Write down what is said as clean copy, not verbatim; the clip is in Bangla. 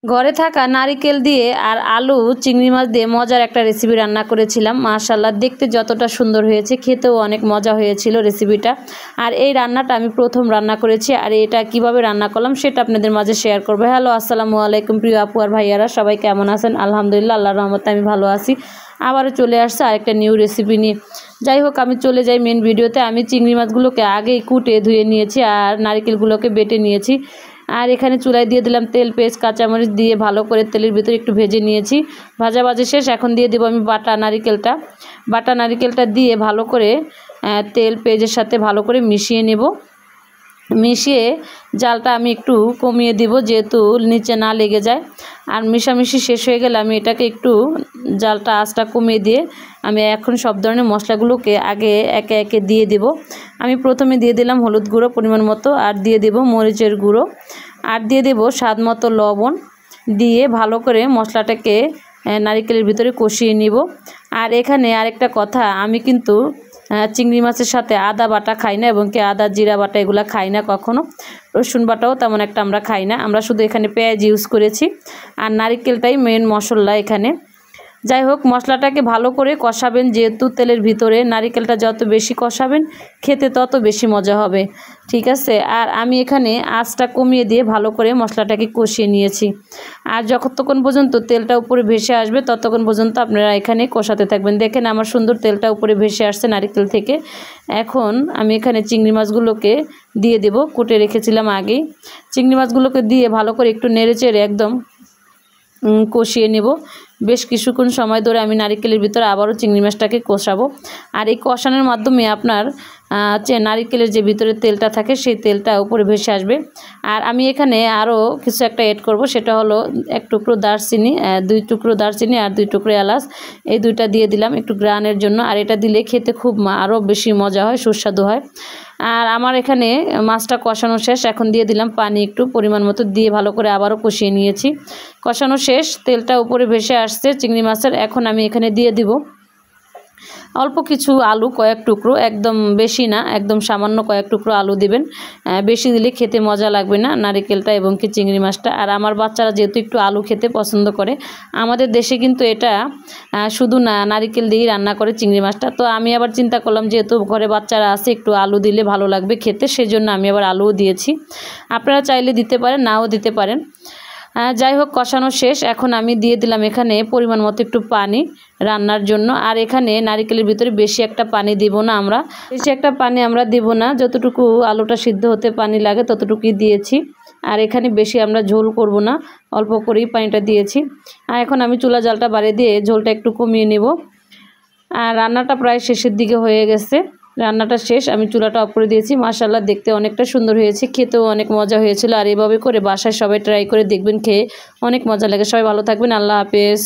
ঘরে থাকা নারিকেল দিয়ে আর আলু চিংড়ি মাছ দিয়ে মজার একটা রেসিপি রান্না করেছিলাম। মাশাআল্লাহ, দেখতে যতটা সুন্দর হয়েছে খেতেও অনেক মজা হয়েছিল রেসিপিটা। আর এই রান্নাটা আমি প্রথম রান্না করেছি, আর এটা কিভাবে রান্না করলাম সেটা আপনাদের মাঝে শেয়ার করবো। হ্যালো, আসসালামু আলাইকুম প্রিয় আপু আর ভাইয়ারা, সবাই কেমন আছেন? আলহামদুলিল্লাহ, আল্লাহর রহমতে আমি ভালো আছি। আবারও চলে আসছে আরেকটা নিউ রেসিপি নিয়ে। যাই হোক, আমি চলে যাই মেন ভিডিওতে। আমি চিংড়ি মাছগুলোকে আগেই কুটে ধুয়ে নিয়েছি আর নারিকেলগুলোকে বেটে নিয়েছি। আর এখানে চুলায় দিয়ে দিলাম তেল, পেঁয়াজ, কাঁচামরিচ দিয়ে ভালো করে তেলের ভিতরে একটু ভেজে নিয়েছি। ভাজা শেষ। এখন দিয়ে দেবো আমি বাটা নারিকেলটা দিয়ে ভালো করে তেল পেঁয়াজের সাথে ভালো করে মিশিয়ে নেব। মিশিয়ে জালটা আমি একটু কমিয়ে দিব যেহেতু নিচে না লেগে যায়। আর মিশামিশি শেষ হয়ে গেলে আমি এটাকে একটু জালটা আঁচটা কমিয়ে দিয়ে আমি এখন সব ধরনের মশলাগুলোকে আগে একে একে দিয়ে দেব। আমি প্রথমে দিয়ে দিলাম হলুদ গুঁড়ো পরিমাণ মতো, আর দিয়ে দেব মরিচের গুঁড়ো, আর দিয়ে দেব স্বাদ মতো লবণ। দিয়ে ভালো করে মশলাটাকে নারিকেলের ভিতরে কষিয়ে নিব। আর এখানে আরেকটা কথা, আমি কিন্তু চিংড়ি মাছের সাথে আদা বাটা খাই না, এবং কি আদা জিরা বাটা এগুলো খাই না কখনো। রসুন বাটাও তেমন একটা আমরা খাই না। আমরা শুধু এখানে পেঁয়াজ ইউজ করেছি, আর নারিকেলটাই মেন মশলা এখানে। যাই হোক, মশলাটাকে ভালো করে কষাবেন, যেহেতু তেলের ভিতরে নারিকেলটা যত বেশি কষাবেন খেতে তত বেশি মজা হবে, ঠিক আছে। আর আমি এখানে আঁচটা কমিয়ে দিয়ে ভালো করে মশলাটাকে কষিয়ে নিয়েছি। আর যতক্ষণ পর্যন্ত তেলটা উপরে ভেসে আসবে ততক্ষণ পর্যন্ত আপনারা এখানে কষাতে থাকবেন। দেখেন আমার সুন্দর তেলটা উপরে ভেসে আসছে নারিকেল থেকে। এখন আমি এখানে চিংড়ি মাছগুলোকে দিয়ে দেব, কুটে রেখেছিলাম আগেই। চিংড়ি মাছগুলোকে দিয়ে ভালো করে একটু নেড়ে চেড়ে একদম কষিয়ে নেব। বেশ কিছুক্ষণ সময় ধরে আমি নারিকেলের ভিতরে আবারও চিংড়ি মাছটাকে কষাবো। আর এই কষানোর মাধ্যমে আপনার নারিকেলের যে ভিতরে তেলটা থাকে সেই তেলটা উপরে ভেসে আসবে। আর আমি এখানে আরও কিছু একটা অ্যাড করব, সেটা হলো 1 টুকরো দারচিনি, 2 টুকরো দারচিনি আর 2 টুকরো এলাচ, এই দুইটা দিয়ে দিলাম একটু গ্রানের জন্য। আর এটা দিলে খেতে খুব আরও বেশি মজা হয়, সুস্বাদু হয়। আর আমার এখানে মাছটা কষানো শেষ। এখন দিয়ে দিলাম পানি একটু পরিমাণ মতো, দিয়ে ভালো করে আবারও কষিয়ে নিয়েছি। কষানো শেষ, তেলটা উপরে ভেসে আসছে চিংড়ি মাছের। এখন আমি এখানে দিয়ে দিব অল্প কিছু আলু, কয়েক টুকরো, একদম বেশি না, একদম সামান্য কয়েক টুকরো আলু দিবেন। বেশি দিলে খেতে মজা লাগবে না নারিকেলটা এবং কি চিংড়ি মাছটা। আর আমার বাচ্চারা যেহেতু একটু আলু খেতে পছন্দ করে, আমাদের দেশে কিন্তু এটা শুধু নারিকেল দিয়েই রান্না করে চিংড়ি মাছটা। তো আমি আবার চিন্তা করলাম যেহেতু ঘরে বাচ্চারা আছে একটু আলু দিলে ভালো লাগবে খেতে, সেজন্য আমি আবার আলুও দিয়েছি। আপনারা চাইলে দিতে পারেন, নাও দিতে পারেন। যাই হোক, কষানো শেষ। এখন আমি দিয়ে দিলাম এখানে পরিমাণ মতো একটু পানি রান্নার জন্য। আর এখানে নারিকেলের ভিতরে বেশি একটা পানি দিব না, আমরা দিব না, যতটুকু আলুটা সিদ্ধ হতে পানি লাগে ততটুকুই দিয়েছি। আর এখানে বেশি আমরা ঝোল করব না, অল্প করেই পানিটা দিয়েছি। আর এখন আমি চুলা জালটা বাড়িয়ে দিয়ে ঝোলটা একটু কমিয়ে নেব। আর রান্নাটা প্রায় শেষের দিকে হয়ে গেছে। রান্নাটা শেষ, আমি চুলাটা অফ করে দিয়েছি। মাশাআল্লাহ, দেখতে অনেকটা সুন্দর হয়েছে, খেতেও অনেক মজা হয়েছিল। আর এভাবে করে বাসায় সবাই ট্রাই করে দেখবেন, খেয়ে অনেক মজা লাগে। সবাই ভালো থাকবেন, আল্লাহ হাফেজ।